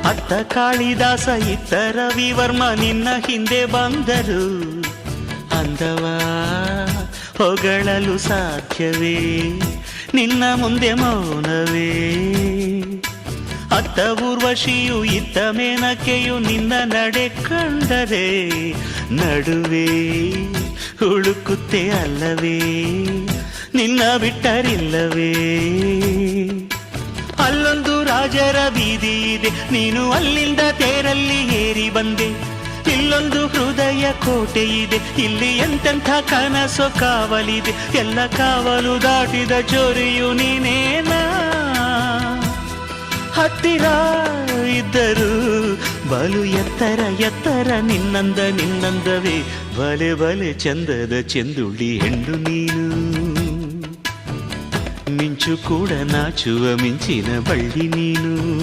ಅತ್ತ ಕಾಳಿದಾಸ ಇತ್ತ ರವಿವರ್ಮ ನಿನ್ನ ಹಿಂದೆ ಬಂದರು. ಅಂದವ ಹೊಗಳಲು ಸಾಧ್ಯವೇ, ನಿನ್ನ ಮುಂದೆ ಮೌನವೇ. ಅತ್ತ ಊರ್ವಶಿಯು ಇತ್ತ ಮೇನಕೆಯು ನಿನ್ನ ನಡೆ ಕಂಡರೆ ನಡುವೆ ಹುಡುಕುತ್ತೆ ಅಲ್ಲವೇ, ನಿನ್ನ ಬಿಟ್ಟರಿಲ್ಲವೇ. ಅಲ್ಲೊಂದು ರಾಜರ ಬೀದಿ ಇದೆ, ನೀನು ಅಲ್ಲಿಂದ ತೇರಲ್ಲಿ ಏರಿ ಬಂದೆ. ಇಲ್ಲೊಂದು ಹೃದಯ ಕೋಟೆ ಇದೆ, ಇಲ್ಲಿ ಎಂತೆಂಥ ಕನಸು ಕಾವಲಿದೆ. ಎಲ್ಲ ಕಾವಲು ದಾಟಿದ ಚೋರಿಯು ನೀನೇನಾ. ಹತ್ತಿರ ಇದ್ದರು ಬಲು ಎತ್ತರ ಎತ್ತರ ನಿನ್ನಂದವೇ. ಬಲೆ ಬಲೆ ಚಂದದ ಚೆಂದುಳ್ಳಿ ಹೆಣ್ಣು ನೀನು, ಮಿಂಚು ಕೂಡ ನಾಚುವ ಮಿಂಚಿನ ಬಳ್ಳಿ ನೀನು.